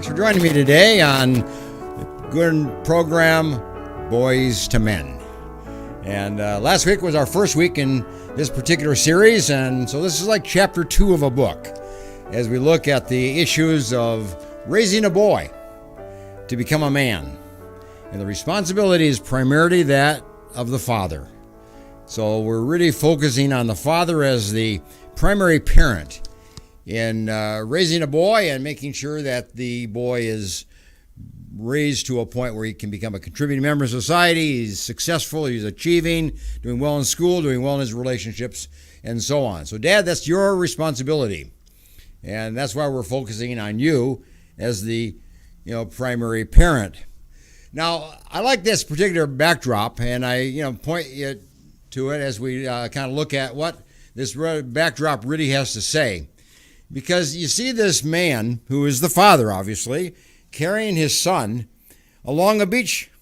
Thanks for joining me today on the good program, Boys to Men. And last week was our first week in this particular series, and so this is like chapter 2 of a book as we look at the issues of raising a boy to become a man. And the responsibility is primarily that of the father. So we're really focusing on the father as the primary parent in raising a boy and making sure that the boy is raised to a point where he can become a contributing member of society, he's successful, he's achieving, doing well in school, doing well in his relationships, and so on. So Dad, that's your responsibility. And that's why we're focusing on you as the primary parent. Now, I like this particular backdrop, and I point you to it as we kind of look at what this backdrop really has to say. Because you see this man, who is the father, obviously, carrying his son along a beach.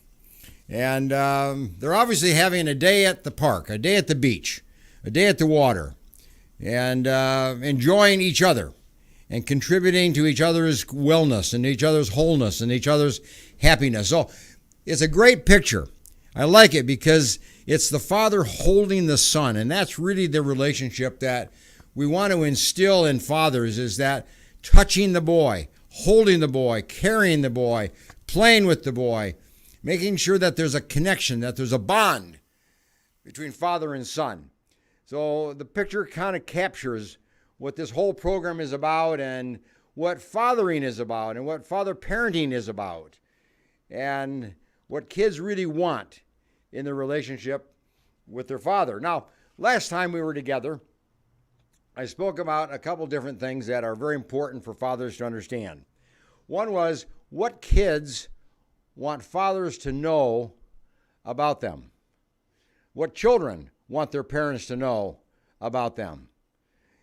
And they're obviously having a day at the park, a day at the beach, a day at the water, and enjoying each other and contributing to each other's wellness and each other's wholeness and each other's happiness. So it's a great picture. I like it because it's the father holding the son, and that's really the relationship that we want to instill in fathers, is that touching the boy, holding the boy, carrying the boy, playing with the boy, making sure that there's a connection, that there's a bond between father and son. So the picture kind of captures what this whole program is about and what fathering is about and what father parenting is about and what kids really want in their relationship with their father. Now, last time we were together, I spoke about a couple different things that are very important for fathers to understand. One was what kids want fathers to know about them. What children want their parents to know about them.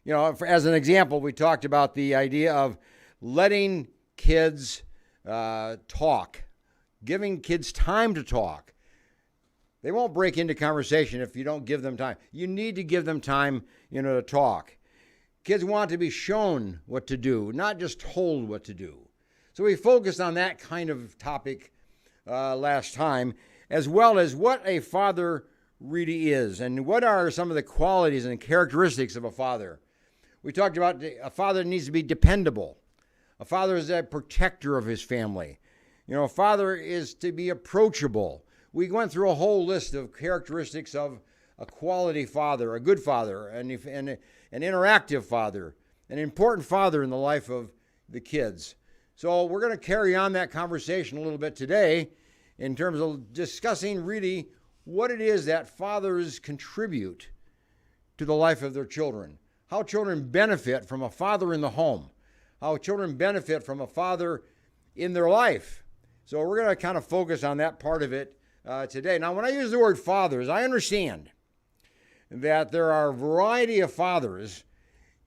As an example, we talked about the idea of letting kids talk, giving kids time to talk. They won't break into conversation if you don't give them time. You need to give them time, to talk. Kids want to be shown what to do, not just told what to do. So we focused on that kind of topic last time, as well as what a father really is and what are some of the qualities and characteristics of a father. We talked about a father needs to be dependable. A father is a protector of his family. A father is to be approachable. We went through a whole list of characteristics of a quality father, a good father, an interactive father, an important father in the life of the kids. So we're going to carry on that conversation a little bit today in terms of discussing really what it is that fathers contribute to the life of their children, how children benefit from a father in the home, how children benefit from a father in their life. So we're going to kind of focus on that part of it today. Now, when I use the word fathers, I understand that there are a variety of fathers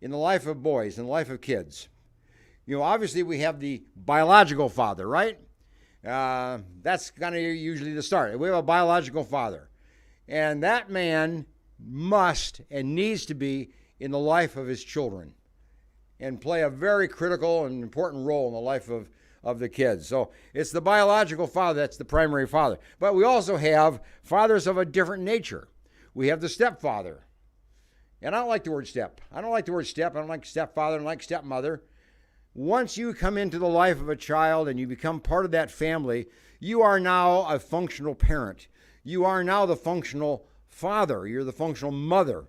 in the life of boys, in the life of kids. Obviously we have the biological father, right? That's kind of usually the start. We have a biological father. And that man must and needs to be in the life of his children and play a very critical and important role in the life of the kids. So it's the biological father that's the primary father. But we also have fathers of a different nature. We have the stepfather. And I don't like the word step. I don't like the word step. I don't like stepfather. I don't like stepmother. Once you come into the life of a child and you become part of that family, you are now a functional parent. You are now the functional father. You're the functional mother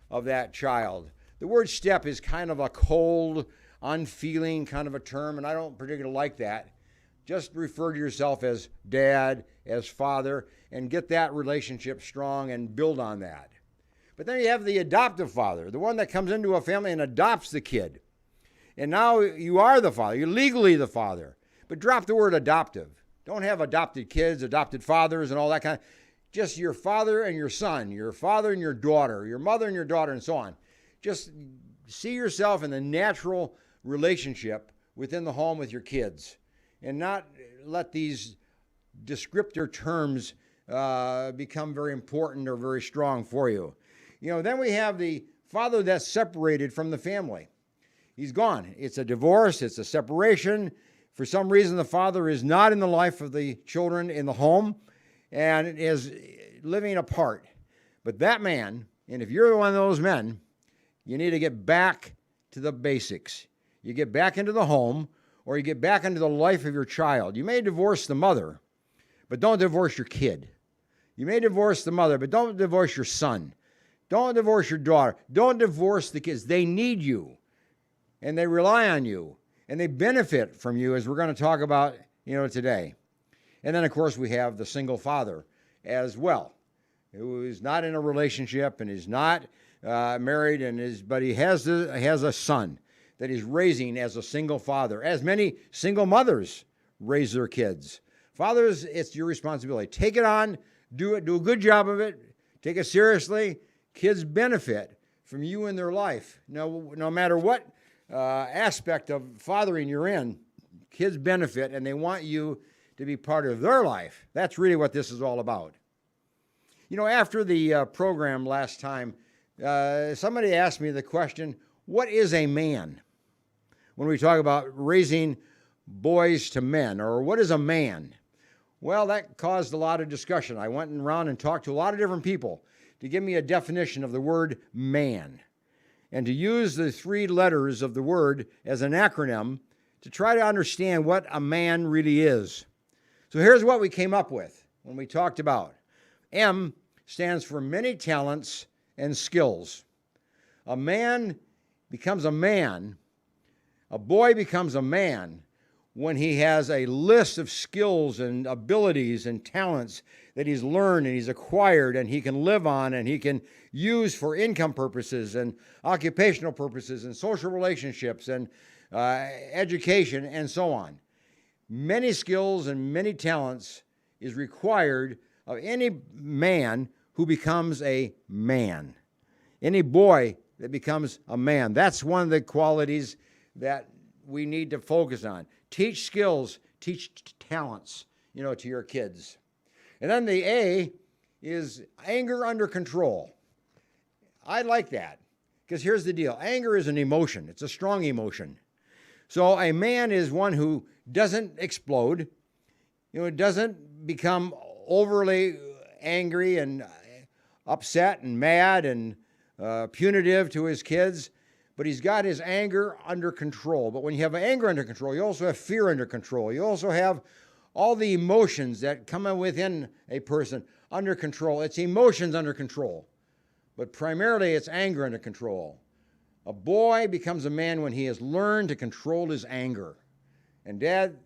of that child. The word step is kind of a cold, unfeeling kind of a term, and I don't particularly like that. Just refer to yourself as dad, as father, and get that relationship strong and build on that. But then you have the adoptive father, the one that comes into a family and adopts the kid. And now you are the father. You're legally the father. But drop the word adoptive. Don't have adopted kids, adopted fathers, and all that kind of. Just your father and your son, your father and your daughter, your mother and your daughter, and so on. Just see yourself in the natural relationship within the home with your kids. And not let these descriptor terms become very important or very strong for you. Then we have the father that's separated from the family. He's gone. It's a divorce. It's a separation. For some reason, the father is not in the life of the children in the home and is living apart. But that man, and if you're one of those men, you need to get back to the basics. You get back into the home, or you get back into the life of your child. You may divorce the mother, but don't divorce your kid. You may divorce the mother, but don't divorce your son. Don't divorce your daughter. Don't divorce the kids. They need you, and they rely on you, and they benefit from you, as we're going to talk about, today. And then, of course, we have the single father as well, who is not in a relationship and is not married, but he has a son that he's raising as a single father, as many single mothers raise their kids. Fathers, it's your responsibility. Take it on, do a good job of it, take it seriously. Kids benefit from you in their life. No matter what aspect of fathering you're in, kids benefit, and they want you to be part of their life. That's really what this is all about. After the program last time, somebody asked me the question, what is a man? When we talk about raising boys to men, or what is a man? Well, that caused a lot of discussion. I went around and talked to a lot of different people to give me a definition of the word man, and to use the 3 letters of the word as an acronym to try to understand what a man really is. So here's what we came up with when we talked about. M stands for many talents and skills. A man becomes a man. A boy becomes a man when he has a list of skills and abilities and talents that he's learned and he's acquired and he can live on and he can use for income purposes and occupational purposes and social relationships and education and so on. Many skills and many talents is required of any man who becomes a man. Any boy that becomes a man. That's one of the qualities that we need to focus on. Teach skills, teach talents, to your kids. And then the A is anger under control. I like that, because here's the deal. Anger is an emotion. It's a strong emotion. So a man is one who doesn't explode, doesn't become overly angry and upset and mad and punitive to his kids, but he's got his anger under control. But when you have anger under control, you also have fear under control. You also have all the emotions that come within a person under control. It's emotions under control, but primarily it's anger under control. A boy becomes a man when he has learned to control his anger. And Dad,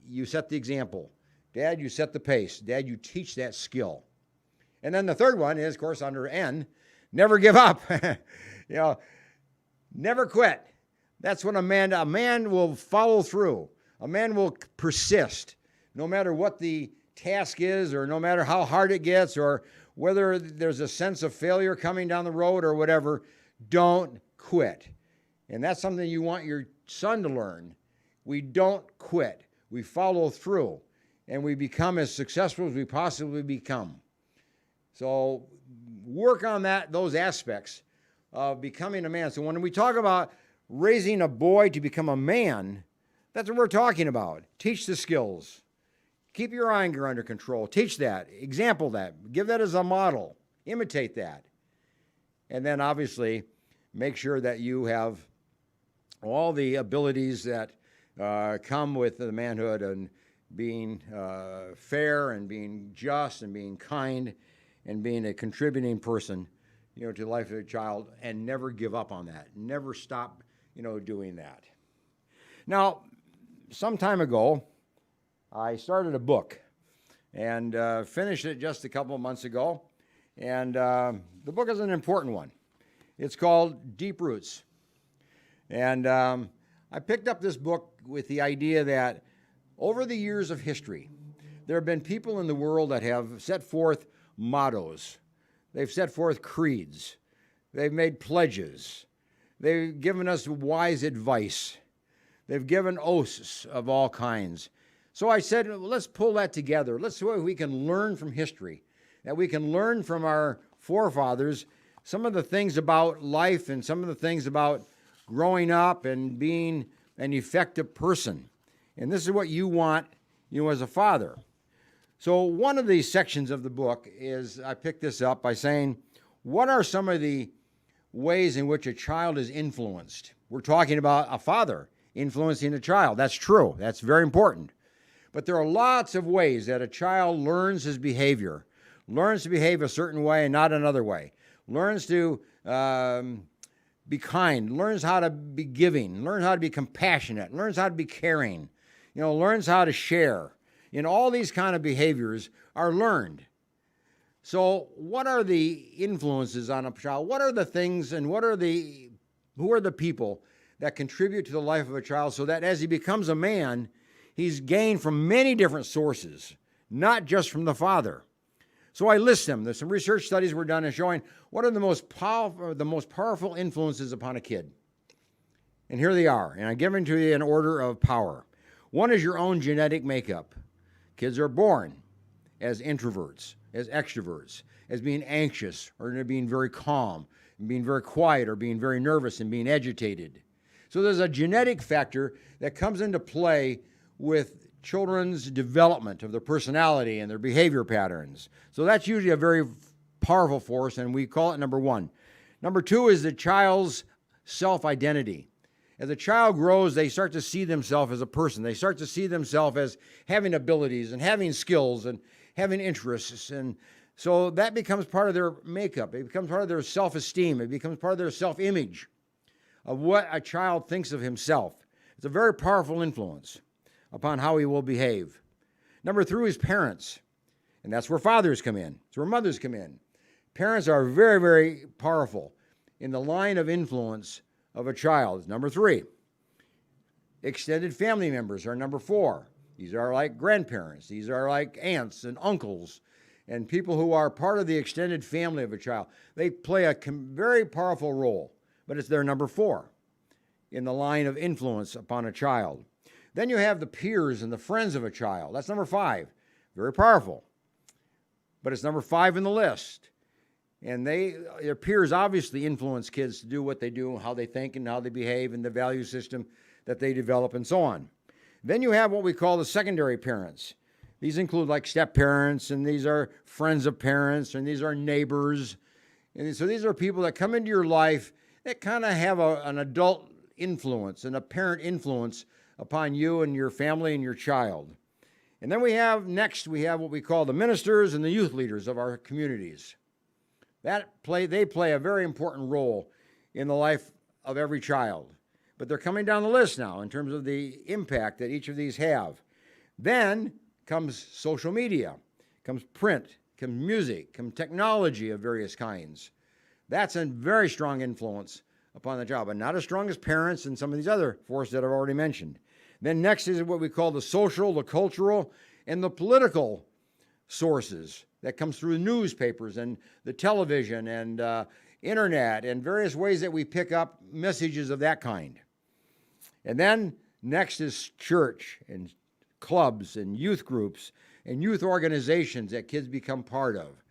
you set the example. Dad, you set the pace. Dad, you teach that skill. And then the third one is, of course, under N, never give up. Never quit. That's what a man will follow through. A man will persist, no matter what the task is, or no matter how hard it gets, or whether there's a sense of failure coming down the road or whatever. Don't quit. And that's something you want your son to learn. We don't quit. We follow through, and we become as successful as we possibly become. So work on those aspects of becoming a man. So when we talk about raising a boy to become a man, that's what we're talking about. Teach the skills. Keep your anger under control. Teach that. Example that. Give that as a model. Imitate that. And then obviously make sure that you have all the abilities that come with the manhood, and being fair and being just and being kind and being a contributing person, to the life of a child, and never give up on that. Never stop, doing that. Now, some time ago, I started a book and finished it just a couple of months ago. And the book is an important one. It's called Deep Roots. And I picked up this book with the idea that over the years of history, there have been people in the world that have set forth mottos. They've set forth creeds. They've made pledges. They've given us wise advice. They've given oaths of all kinds. So I said, well, let's pull that together. Let's see what we can learn from history, that we can learn from our forefathers some of the things about life and some of the things about growing up and being an effective person. And this is what you want, as a father. So one of the sections of the book is, I picked this up by saying, what are some of the ways in which a child is influenced? We're talking about a father influencing a child. That's true. That's very important. But there are lots of ways that a child learns his behavior, learns to behave a certain way and not another way, learns to be kind, learns how to be giving, learns how to be compassionate, learns how to be caring, learns how to share. All these kind of behaviors are learned. So what are the influences on a child? What are the things and who are the people that contribute to the life of a child so that as he becomes a man, he's gained from many different sources, not just from the father. So I list them. There's some research studies were done in showing what are the most powerful influences upon a kid. And here they are, and I'm giving to you in order of power. One is your own genetic makeup. Kids are born as introverts, as extroverts, as being anxious, or being very calm, and being very quiet, or being very nervous, and being agitated. So there's a genetic factor that comes into play with children's development of their personality and their behavior patterns. So that's usually a very powerful force, and we call it number one. Number two is the child's self-identity. As a child grows, they start to see themselves as a person. They start to see themselves as having abilities and having skills and having interests. And so that becomes part of their makeup. It becomes part of their self-esteem. It becomes part of their self-image of what a child thinks of himself. It's a very powerful influence upon how he will behave. Number three is parents. And that's where fathers come in. It's where mothers come in. Parents are very, very powerful in the line of influence of a child. Number three. Extended family members are number four. These are like grandparents. These are like aunts and uncles and people who are part of the extended family of a child. They play a very powerful role, but it's their number four in the line of influence upon a child. Then you have the peers and the friends of a child. That's number five. Very powerful. But it's number five in the list. And their peers obviously influence kids to do what they do, how they think and how they behave, and the value system that they develop and so on. Then you have what we call the secondary parents. These include like step-parents, and these are friends of parents, and these are neighbors. And so these are people that come into your life that kind of have an adult influence and a parent influence upon you and your family and your child. And then we have what we call the ministers and the youth leaders of our communities. They play a very important role in the life of every child. But they're coming down the list now in terms of the impact that each of these have. Then comes social media, comes print, comes music, comes technology of various kinds. That's a very strong influence upon the child, but not as strong as parents and some of these other forces that I've already mentioned. Then next is what we call the social, the cultural, and the political sources that comes through newspapers and the television and internet and various ways that we pick up messages of that kind. And then next is church and clubs and youth groups and youth organizations that kids become part of.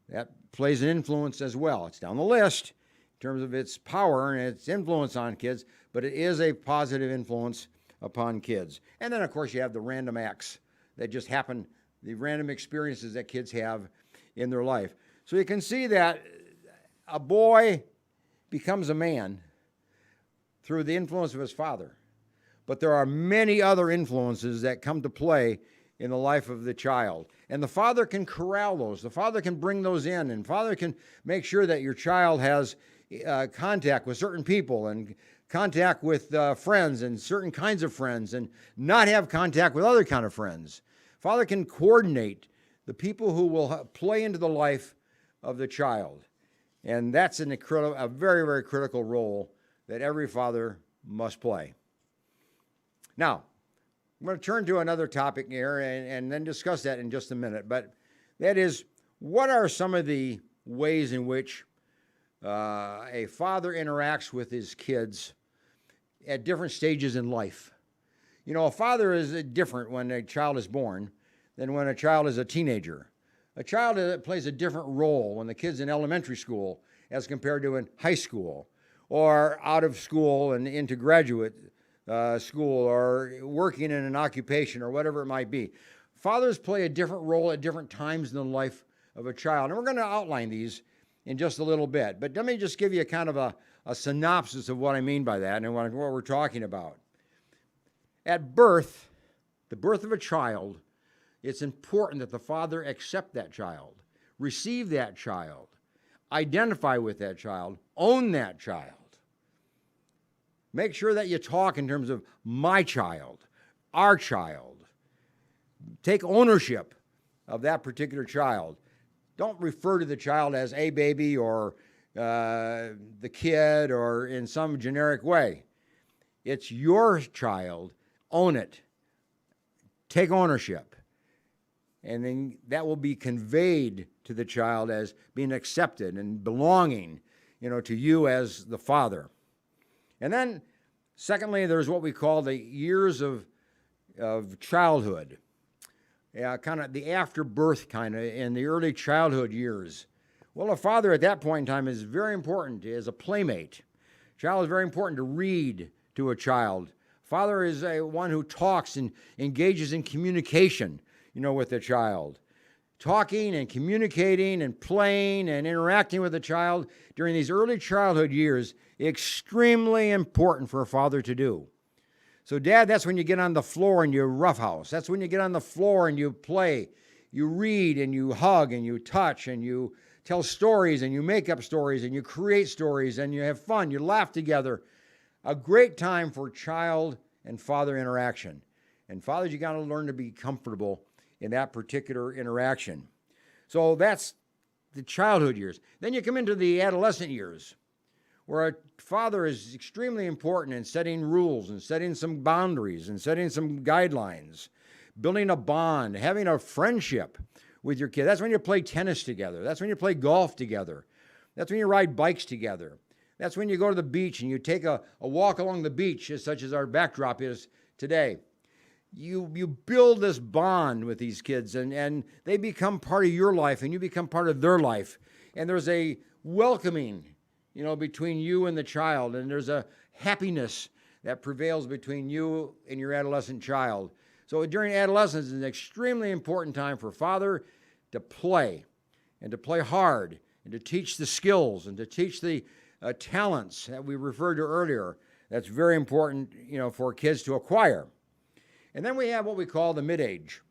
That plays an influence as well. It's down the list in terms of its power and its influence on kids, but it is a positive influence upon kids. And then, of course, you have the random acts that just happen, the random experiences that kids have in their life. So you can see that a boy becomes a man through the influence of his father. But there are many other influences that come to play in the life of the child. And the father can corral those. The father can bring those in. And father can make sure that your child has contact with certain people and contact with friends and certain kinds of friends and not have contact with other kind of friends. Father can coordinate the people who will play into the life of the child. And that's a very, very critical role that every father must play. Now, I'm going to turn to another topic here and then discuss that in just a minute. But that is, what are some of the ways in which a father interacts with his kids at different stages in life? You know, a father is different when a child is born than when a child is a teenager. A child plays a different role when the kid's in elementary school as compared to in high school or out of school and into graduate school or working in an occupation or whatever it might be. Fathers play a different role at different times in the life of a child. And we're going to outline these in just a little bit. But let me just give you a kind of a synopsis of what I mean by that and what we're talking about. At birth, the birth of a child, it's important that the father accept that child, receive that child, identify with that child, own that child. Make sure that you talk in terms of my child, our child. Take ownership of that particular child. Don't refer to the child as a baby or the kid or in some generic way. It's your child. Own it. Take ownership. And then that will be conveyed to the child as being accepted and belonging, to you as the father. And then, secondly, there's what we call the years of childhood. Kind of the afterbirth in the early childhood years. Well, a father at that point in time is very important as a playmate. Child is very important to read to a child. Father is one who talks and engages in communication, with the child. Talking and communicating and playing and interacting with the child during these early childhood years, extremely important for a father to do. So, Dad, that's when you get on the floor and you roughhouse. That's when you get on the floor and you play. You read and you hug and you touch and you tell stories and you make up stories and you create stories and you have fun. You laugh together. A great time for child and father interaction. And fathers, you got to learn to be comfortable in that particular interaction. So that's the childhood years. Then you come into the adolescent years, where a father is extremely important in setting rules and setting some boundaries and setting some guidelines, building a bond, having a friendship with your kid. That's when you play tennis together. That's when you play golf together. That's when you ride bikes together. That's when you go to the beach and you take a walk along the beach, such as our backdrop is today. You build this bond with these kids, and they become part of your life, and you become part of their life. And there's a welcoming, between you and the child, and there's a happiness that prevails between you and your adolescent child. So during adolescence is an extremely important time for father to play, and to play hard, and to teach the skills, and to teach the talents that we referred to earlier. That's very important, for kids to acquire. And then we have what we call the mid-age.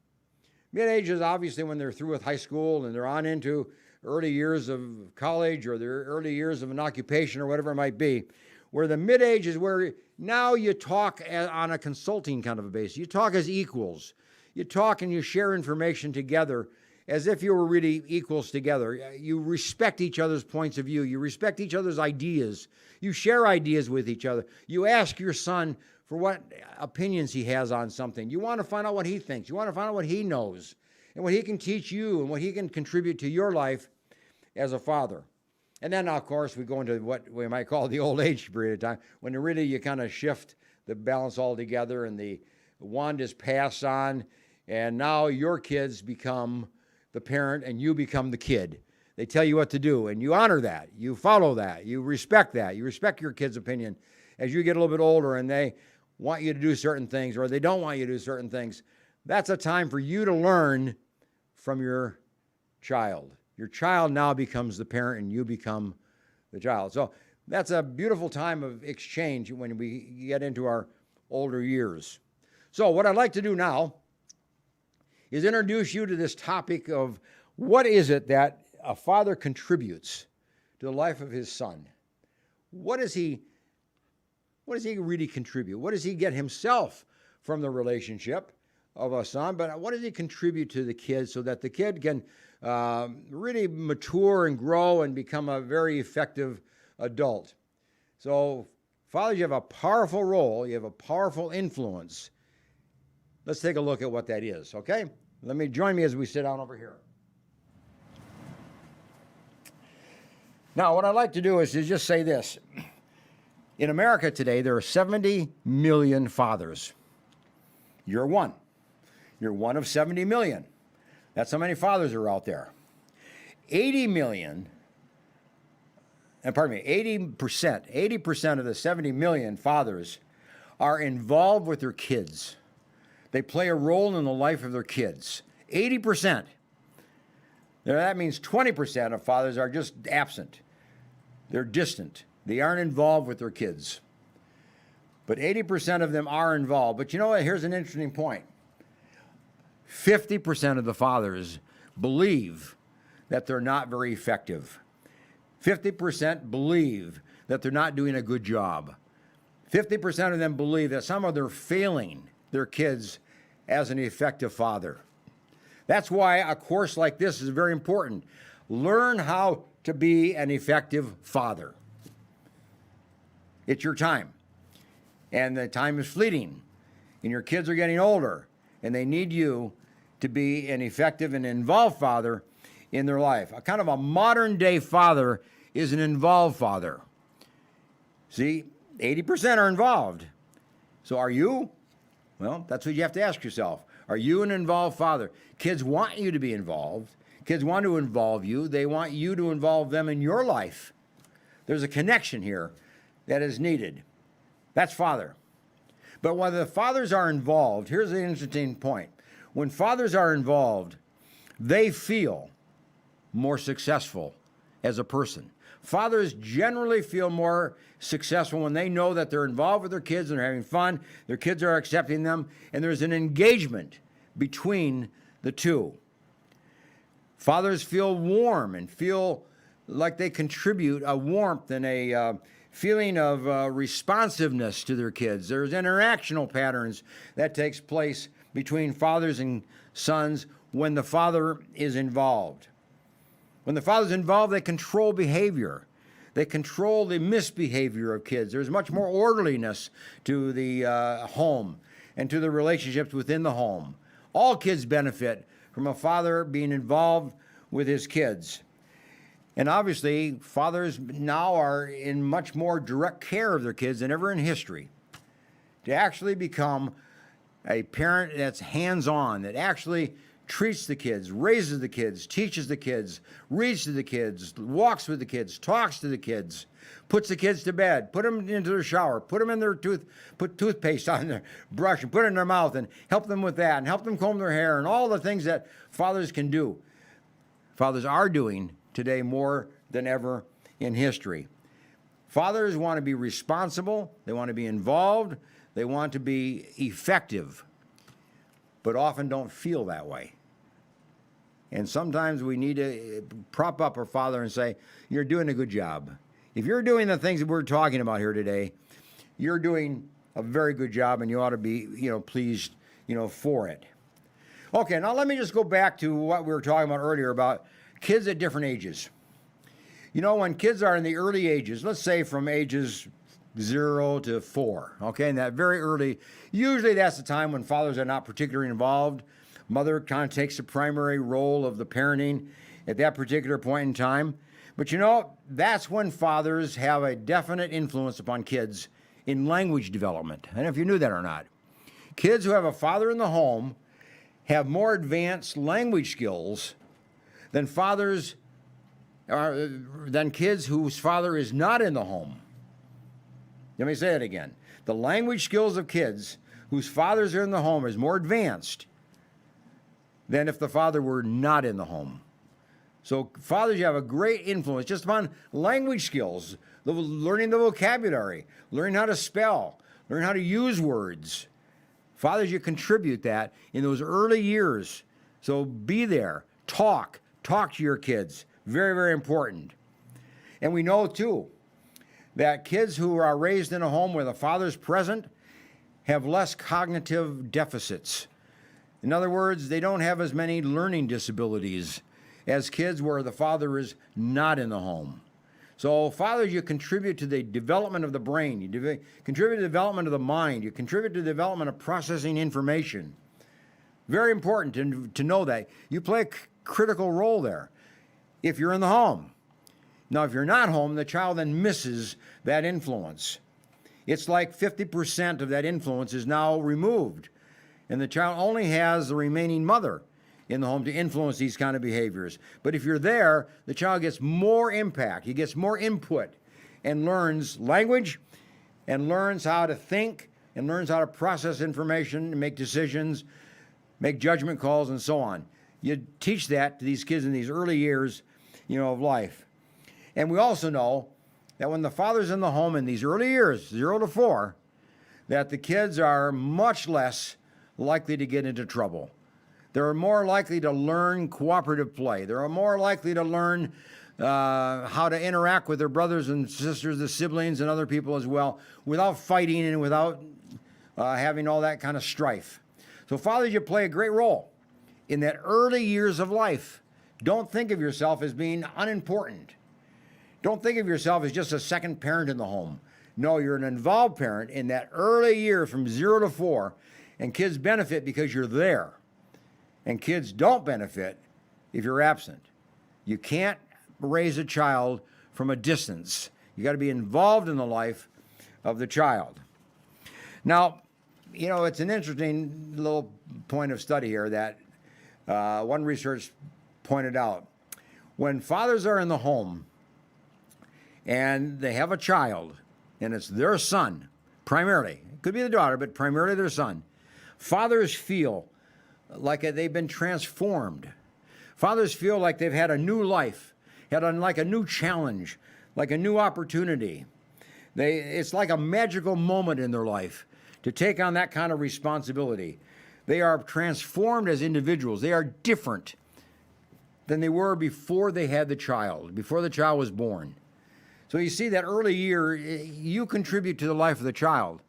Mid-age is obviously when they're through with high school and they're on into early years of college or their early years of an occupation or whatever it might be, where the mid-age is where now you talk on a consulting kind of a basis. You talk as equals. You talk and you share information together as if you were really equals together. You respect each other's points of view. You respect each other's ideas. You share ideas with each other. You ask your son for what opinions he has on something. You want to find out what he thinks. You want to find out what he knows and what he can teach you and what he can contribute to your life as a father. And then, of course, we go into what we might call the old age period of time, when really you kind of shift the balance altogether and the wand is passed on, and now your kids become the parent and you become the kid. They tell you what to do, and you honor that. You follow that. You respect that. You respect your kid's opinion. As you get a little bit older and they want you to do certain things or they don't want you to do certain things, that's a time for you to learn from your child. Your child now becomes the parent and you become the child. So that's a beautiful time of exchange when we get into our older years. So what I'd like to do now is introduce you to this topic of what is it that a father contributes to the life of his son. What does he really contribute? What does he get himself from the relationship of a son? But what does he contribute to the kid so that the kid can really mature and grow and become a very effective adult? So, fathers, you have a powerful role. You have a powerful influence. Let's take a look at what that is, okay? Join me as we sit down over here. Now, what I'd like to do is to just say this. In America today, there are 70 million fathers. You're one. You're one of 70 million. That's how many fathers are out there. 80% of the 70 million fathers are involved with their kids. They play a role in the life of their kids. 80%. Now, that means 20% of fathers are just absent. They're distant. They aren't involved with their kids. But 80% of them are involved. But you know what? Here's an interesting point. 50% of the fathers believe that they're not very effective. 50% believe that they're not doing a good job. 50% of them believe that somehow they're failing their kids as an effective father. That's why a course like this is very important. Learn how to be an effective father. It's your time. And the time is fleeting. And your kids are getting older. And they need you to be an effective and involved father in their life. A kind of a modern day father is an involved father. See, 80% are involved. So are you? Well, that's what you have to ask yourself. Are you an involved father? Kids want you to be involved. Kids want to involve you. They want you to involve them in your life. There's a connection here that is needed. That's father. But when the fathers are involved, here's the interesting point. When fathers are involved, they feel more successful as a person. Fathers generally feel more successful when they know that they're involved with their kids and they're having fun, their kids are accepting them, and there's an engagement between the two. Fathers feel warm and feel like they contribute a warmth and a feeling of responsiveness to their kids. There's interactional patterns that takes place between fathers and sons when the father is involved. When the father's involved, they control behavior. They control the misbehavior of kids. There's much more orderliness to the home and to the relationships within the home. All kids benefit from a father being involved with his kids. And obviously, fathers now are in much more direct care of their kids than ever in history. To actually become a parent that's hands-on, that actually treats the kids, raises the kids, teaches the kids, reads to the kids, walks with the kids, talks to the kids, puts the kids to bed, put them into their shower, put them in their put toothpaste on their brush and put it in their mouth and help them with that and help them comb their hair and all the things that fathers can do. Fathers are doing today more than ever in history. Fathers want to be responsible, they want to be involved, they want to be effective, but often don't feel that way. And sometimes we need to prop up our father and say, you're doing a good job. If you're doing the things that we're talking about here today, you're doing a very good job and you ought to be, pleased, for it. Okay, now let me just go back to what we were talking about earlier about kids at different ages. When kids are in the early ages, let's say from ages 0 to 4, okay, and that very early, usually that's the time when fathers are not particularly involved. Mother kind of takes the primary role of the parenting at that particular point in time. But that's when fathers have a definite influence upon kids in language development. I don't know if you knew that or not. Kids who have a father in the home have more advanced language skills than kids whose father is not in the home. Let me say it again. The language skills of kids whose fathers are in the home is more advanced than if the father were not in the home. So fathers, you have a great influence just upon language skills, learning the vocabulary, learning how to spell, learning how to use words. Fathers, you contribute that in those early years. So be there, talk to your kids. Very, very important. And we know too that kids who are raised in a home where the father's present have less cognitive deficits. In other words, they don't have as many learning disabilities as kids where the father is not in the home. So fathers, you contribute to the development of the brain, you contribute to the development of the mind, you contribute to the development of processing information. Very important to know that. You play a critical role there if you're in the home. Now, if you're not home, the child then misses that influence. It's like 50% of that influence is now removed, and the child only has the remaining mother in the home to influence these kind of behaviors. But if you're there, the child gets more impact, he gets more input, and learns language, and learns how to think, and learns how to process information and make decisions, make judgment calls, and so on. You teach that to these kids in these early years, of life. And we also know that when the father's in the home in these early years, 0 to 4, that the kids are much less likely to get into trouble. They're more likely to learn cooperative play. They're more likely to learn how to interact with their brothers and sisters, the siblings, and other people as well, without fighting and without having all that kind of strife. So fathers, you play a great role in that early years of life. Don't think of yourself as being unimportant. Don't think of yourself as just a second parent in the home. No, you're an involved parent in that early year from 0 to 4, and kids benefit because you're there. And kids don't benefit if you're absent. You can't raise a child from a distance. You got to be involved in the life of the child. Now, it's an interesting little point of study here that one research pointed out. When fathers are in the home and they have a child, and it's their son, primarily. It could be the daughter, but primarily their son. Fathers feel like they've been transformed. Fathers feel like they've had a new life, like a new challenge, like a new opportunity. It's like a magical moment in their life to take on that kind of responsibility. They are transformed as individuals. They are different than they were before they had the child, before the child was born. So you see, that early year, you contribute to the life of the child.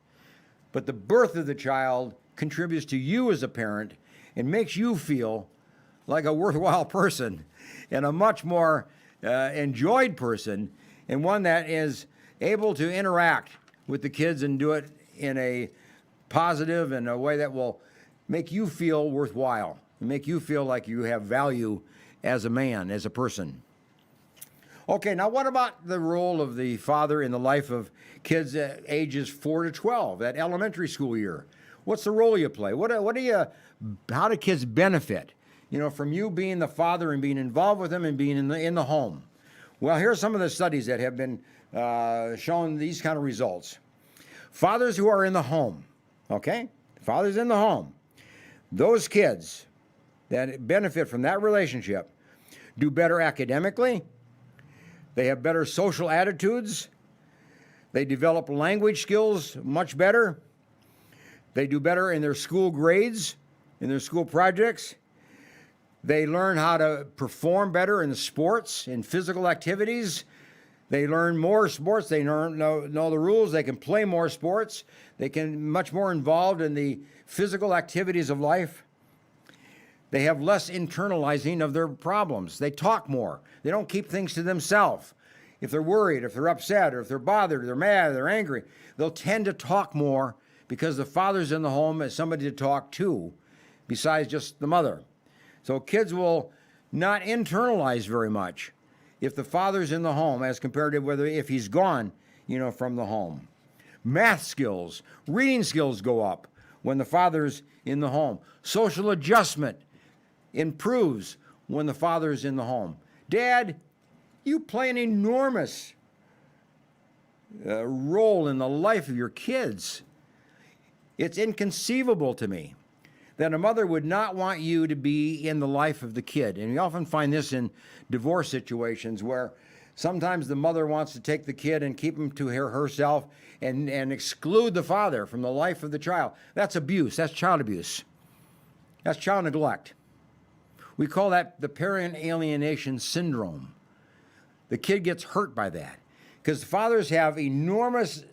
But the birth of the child contributes to you as a parent and makes you feel like a worthwhile person and a much more enjoyed person, and one that is able to interact with the kids and do it in a positive and a way that will make you feel worthwhile, make you feel like you have value as a man, as a person. Okay, now what about the role of the father in the life of kids ages 4 to 12, that elementary school year? What's the role you play? How do kids benefit, from you being the father and being involved with them and being in the home? Well, here are some of the studies that have been shown these kind of results. Fathers who are in the home, okay? Fathers in the home. Those kids that benefit from that relationship do better academically. They have better social attitudes. They develop language skills much better. They do better in their school grades, in their school projects. They learn how to perform better in sports, in physical activities. They learn more sports. They know the rules. They can play more sports. They can much more involved in the physical activities of life. They have less internalizing of their problems. They talk more. They don't keep things to themselves. If they're worried, if they're upset, or if they're bothered, or they're mad, or they're angry, they'll tend to talk more because the father's in the home as somebody to talk to besides just the mother. So kids will not internalize very much if the father's in the home as compared to if he's gone, from the home. Math skills, reading skills go up when the father's in the home. Social adjustment improves when the father's in the home. Dad, you play an enormous role in the life of your kids. It's inconceivable to me that a mother would not want you to be in the life of the kid. And we often find this in divorce situations where sometimes the mother wants to take the kid and keep him to herself and exclude the father from the life of the child. That's abuse. That's child abuse. That's child neglect. We call that the parent alienation syndrome. The kid gets hurt by that because fathers have enormous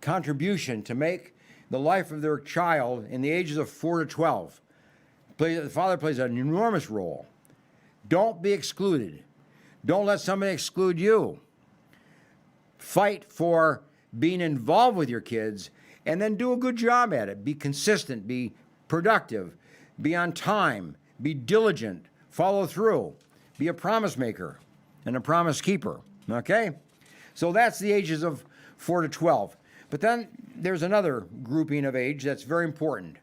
contribution to make the life of their child in the ages of 4 to 12. The father plays an enormous role. Don't be excluded. Don't let somebody exclude you. Fight for being involved with your kids and then do a good job at it. Be consistent, be productive, be on time, be diligent, follow through, be a promise maker and a promise keeper, okay? So that's the ages of 4 to 12. But then there's another grouping of age that's very important.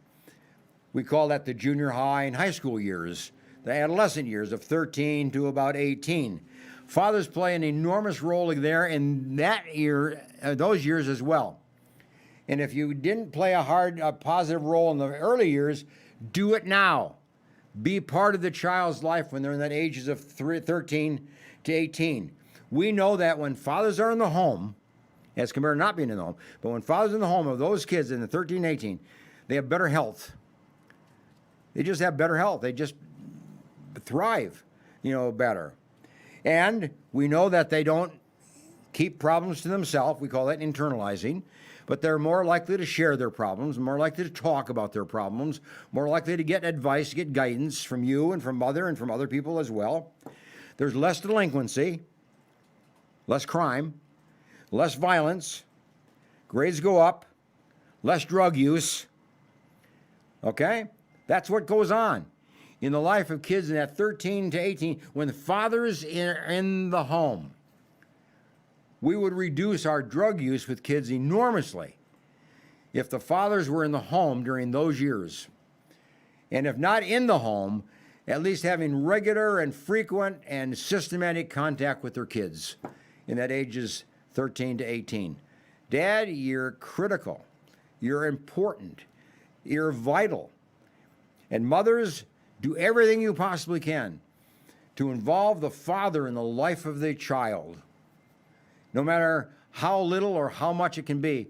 We call that the junior high and high school years, the adolescent years of 13 to about 18. Fathers play an enormous role there in those years as well. And if you didn't play a positive role in the early years, do it now. Be part of the child's life when they're in that ages of 13 to 18. We know that when fathers are in the home, as compared to not being in the home, but when fathers in the home of those kids in the 13 to 18, they have better health. They just have better health. They just thrive, better. And we know that they don't keep problems to themselves. We call that internalizing. But they're more likely to share their problems, more likely to talk about their problems, more likely to get advice, get guidance from you and from mother and from other people as well. There's less delinquency, less crime, less violence, grades go up, less drug use. Okay? That's what goes on in the life of kids in that 13 to 18 when the father's in the home. We would reduce our drug use with kids enormously if the fathers were in the home during those years. And if not in the home, at least having regular and frequent and systematic contact with their kids in that ages 13 to 18. Dad, you're critical. You're important. You're vital. And mothers, do everything you possibly can to involve the father in the life of the child. No matter how little or how much it can be,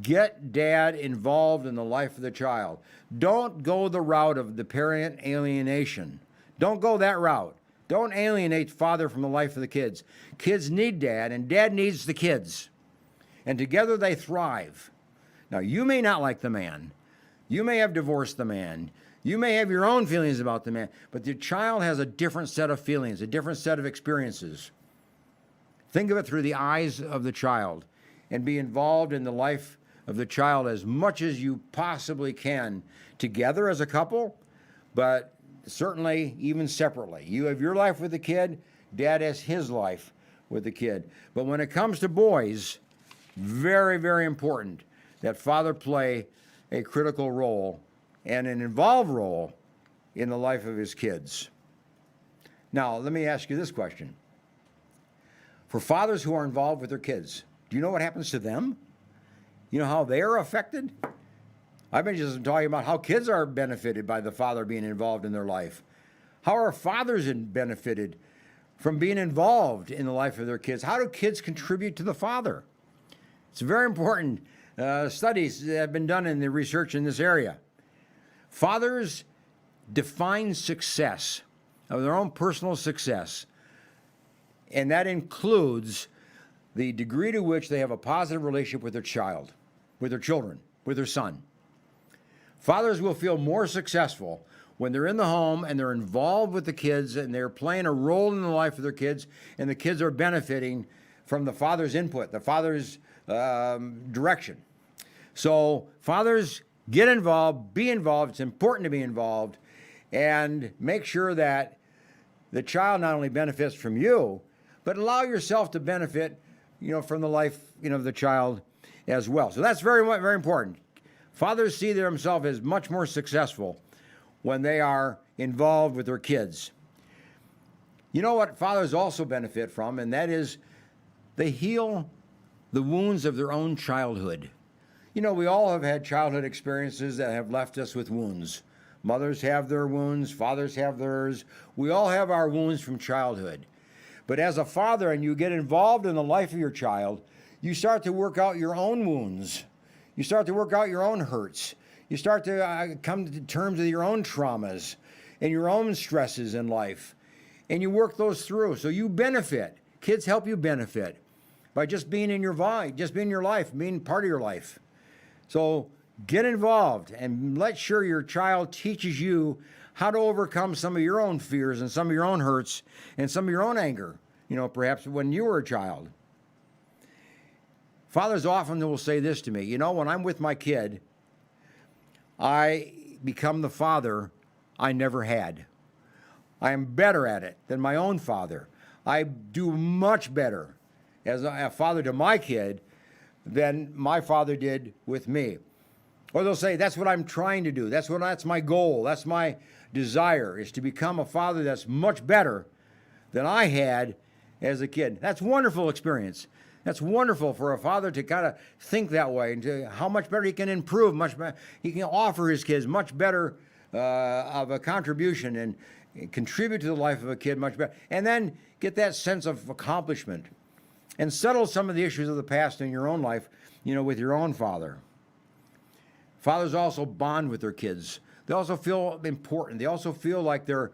get dad involved in the life of the child. Don't go the route of the parent alienation. Don't go that route. Don't alienate father from the life of the kids. Kids need dad, and dad needs the kids. And together they thrive. Now, you may not like the man. You may have divorced the man. You may have your own feelings about the man. But the child has a different set of feelings, a different set of experiences. Think of it through the eyes of the child and be involved in the life of the child as much as you possibly can, together as a couple, but certainly even separately. You have your life with the kid, dad has his life with the kid. But when it comes to boys, very, very important that father play a critical role and an involved role in the life of his kids. Now, let me ask you this question. For fathers who are involved with their kids, do you know what happens to them? You know how they are affected? I've been just talking about how kids are benefited by the father being involved in their life. How are fathers benefited from being involved in the life of their kids? How do kids contribute to the father? It's very important. Studies that have been done in the research in this area. Fathers define success, of their own personal success, and that includes the degree to which they have a positive relationship with their child, with their children, with their son. Fathers will feel more successful when they're in the home and they're involved with the kids and they're playing a role in the life of their kids, and the kids are benefiting from the father's input, the father's direction. So fathers, get involved, be involved. It's important to be involved, and make sure that the child not only benefits from you, but allow yourself to benefit, from the life, of the child as well. So that's very, very important. Fathers see themselves as much more successful when they are involved with their kids. You know what fathers also benefit from, and that is they heal the wounds of their own childhood. We all have had childhood experiences that have left us with wounds. Mothers have their wounds, fathers have theirs. We all have our wounds from childhood. But as a father, and you get involved in the life of your child, you start to work out your own wounds. You start to work out your own hurts. You start to come to terms with your own traumas and your own stresses in life. And you work those through. So you benefit. Kids help you benefit by just being in your life, being part of your life. So get involved and let sure your child teaches you how to overcome some of your own fears and some of your own hurts and some of your own anger, perhaps when you were a child. Fathers often will say this to me, when I'm with my kid, I become the father I never had. I am better at it than my own father. I do much better as a father to my kid than my father did with me. Or they'll say, that's what I'm trying to do. That's my goal. That's my desire, is to become a father that's much better than I had as a kid. That's a wonderful experience. That's wonderful for a father to kind of think that way, and to how much better he can improve, much better he can offer his kids much better of a contribution and contribute to the life of a kid much better, and then get that sense of accomplishment and settle some of the issues of the past in your own life, with your own father. Fathers also bond with their kids. They also feel important. They also feel like they're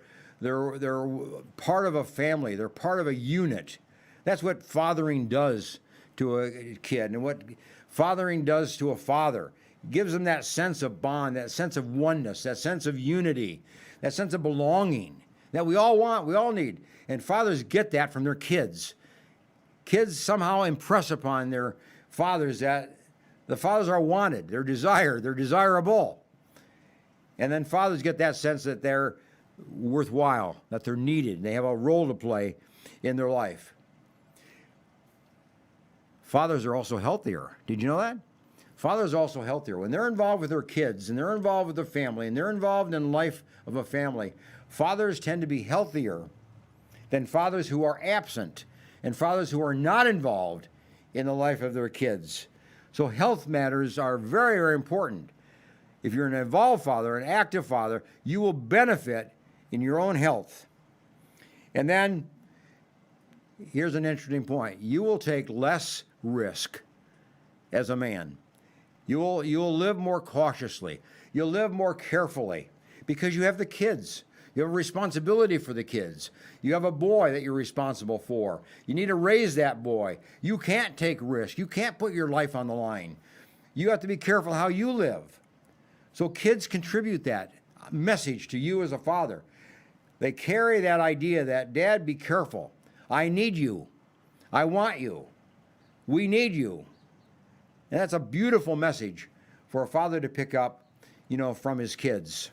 part of a family. They're part of a unit. That's what fathering does to a kid, and what fathering does to a father. It gives them that sense of bond, that sense of oneness, that sense of unity, that sense of belonging that we all want, we all need. And fathers get that from their kids. Kids somehow impress upon their fathers that the fathers are wanted, they're desired, they're desirable. And then fathers get that sense that they're worthwhile, that they're needed, and they have a role to play in their life. Fathers are also healthier. Did you know that? Fathers are also healthier. When they're involved with their kids and they're involved with their family and they're involved in the life of a family, fathers tend to be healthier than fathers who are absent and fathers who are not involved in the life of their kids. So health matters are very, very important. If you're an involved father, an active father, you will benefit in your own health. And then, here's an interesting point. You will take less risk as a man. You'll live more cautiously. You'll live more carefully because you have the kids. You have a responsibility for the kids. You have a boy that you're responsible for. You need to raise that boy. You can't take risks. You can't put your life on the line. You have to be careful how you live. So kids contribute that message to you as a father. They carry that idea that, Dad, be careful. I need you. I want you. We need you. And that's a beautiful message for a father to pick up, from his kids.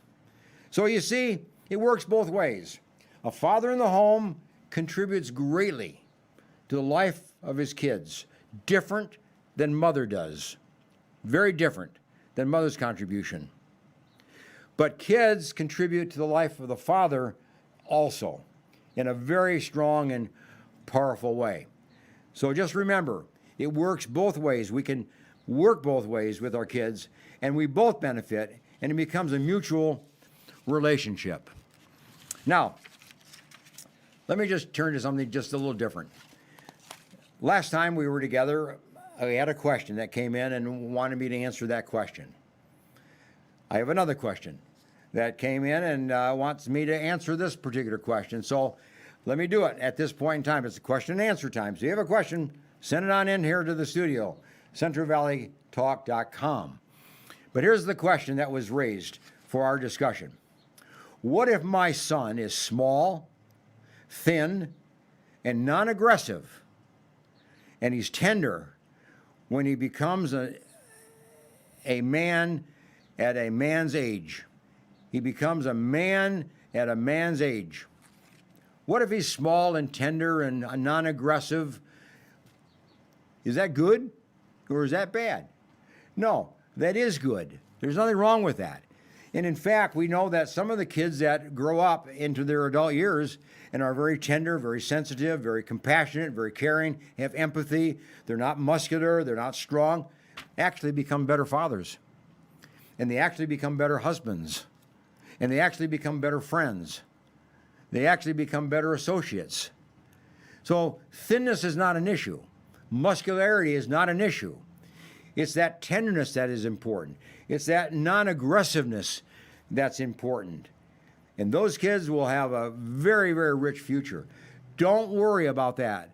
So you see, it works both ways. A father in the home contributes greatly to the life of his kids, different than mother does. Very different than mother's contribution. But kids contribute to the life of the father also in a very strong and powerful way. So just remember, it works both ways. We can work both ways with our kids, and we both benefit, and it becomes a mutual relationship. Now, let me just turn to something just a little different. Last time we were together, I had a question that came in and wanted me to answer that question. I have another question that came in and wants me to answer this particular question. So let me do it at this point in time. It's a question and answer time. So if you have a question, send it on in here to the studio, CentralValleyTalk.com. But here's the question that was raised for our discussion. What if my son is small, thin, and non-aggressive, and he's tender when he becomes a man at a man's age? He becomes a man at a man's age. What if he's small and tender and non-aggressive? Is that good or is that bad? No, that is good. There's nothing wrong with that. And in fact, we know that some of the kids that grow up into their adult years and are very tender, very sensitive, very compassionate, very caring, have empathy, they're not muscular, they're not strong, actually become better fathers. And they actually become better husbands. And they actually become better friends. They actually become better associates. So thinness is not an issue. Muscularity is not an issue. It's that tenderness that is important. It's that non-aggressiveness that's important. And those kids will have a very, very rich future. Don't worry about that.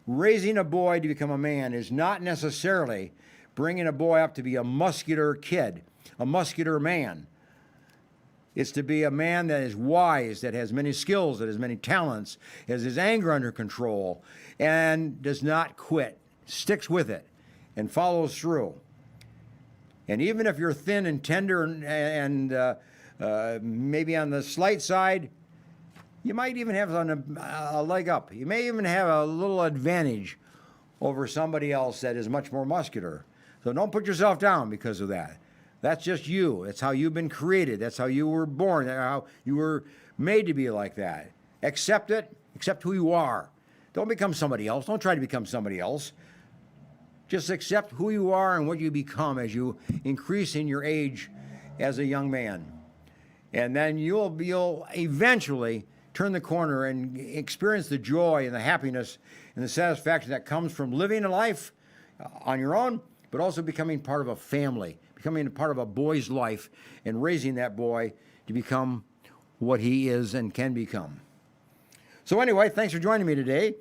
Raising a boy to become a man is not necessarily bringing a boy up to be a muscular kid, a muscular man. It's to be a man that is wise, that has many skills, that has many talents, has his anger under control, and does not quit, sticks with it, and follows through. And even if you're thin and tender and maybe on the slight side, you might even have a leg up. You may even have a little advantage over somebody else that is much more muscular. So don't put yourself down because of that. That's just you. That's how you've been created. That's how you were born. That's how you were made to be like that. Accept it. Accept who you are. Don't become somebody else. Don't try to become somebody else. Just accept who you are and what you become as you increase in your age as a young man. And then you'll eventually turn the corner and experience the joy and the happiness and the satisfaction that comes from living a life on your own, but also becoming part of a family, becoming a part of a boy's life and raising that boy to become what he is and can become. So anyway, thanks for joining me today.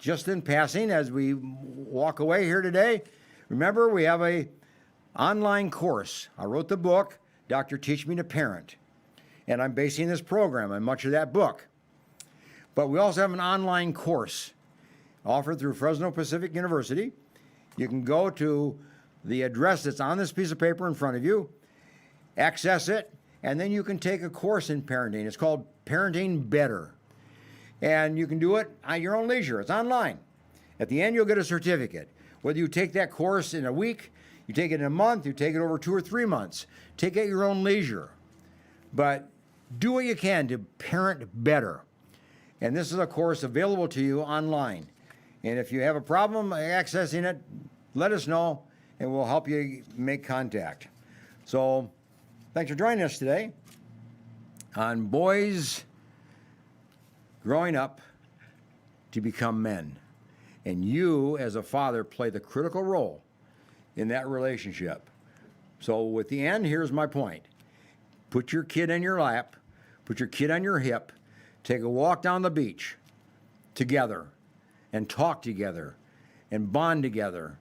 Just in passing, as we walk away here today, remember we have a online course. I wrote the book, Doctor Teach Me to Parent, and I'm basing this program on much of that book. But we also have an online course offered through Fresno Pacific University. You can go to the address that's on this piece of paper in front of you, access it, and then you can take a course in parenting. It's called Parenting Better. And you can do it at your own leisure. It's online. At the end, you'll get a certificate. Whether you take that course in a week, you take it in a month, you take it over 2 or 3 months, take it at your own leisure. But do what you can to parent better. And this is a course available to you online. And if you have a problem accessing it, let us know and we'll help you make contact. So thanks for joining us today on Boys Growing Up to Become Men. And you, as a father, play the critical role in that relationship. So with the end, here's my point. Put your kid in your lap, put your kid on your hip, take a walk down the beach together and talk together and bond together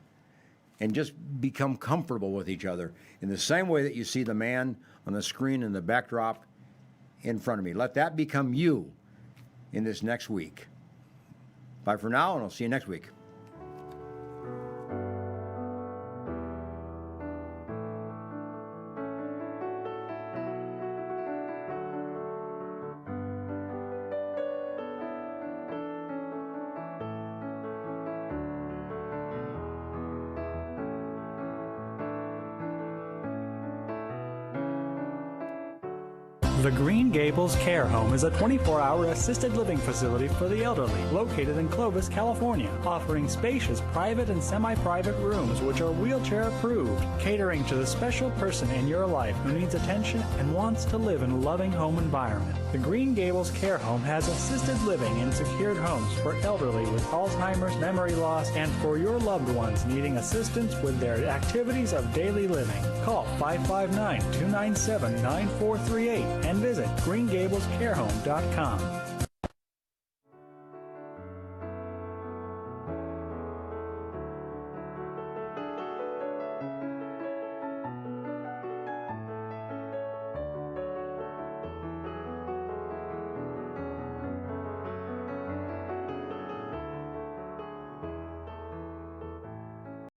and just become comfortable with each other in the same way that you see the man on the screen in the backdrop in front of me. Let that become you in this next week. Bye for now, and I'll see you next week. The Green Gables Care Home is a 24-hour assisted living facility for the elderly located in Clovis, California, offering spacious private and semi-private rooms which are wheelchair approved, catering to the special person in your life who needs attention and wants to live in a loving home environment. The Green Gables Care Home has assisted living in secured homes for elderly with Alzheimer's, memory loss, and for your loved ones needing assistance with their activities of daily living. Call 559-297-9438 and visit greengablescarehome.com.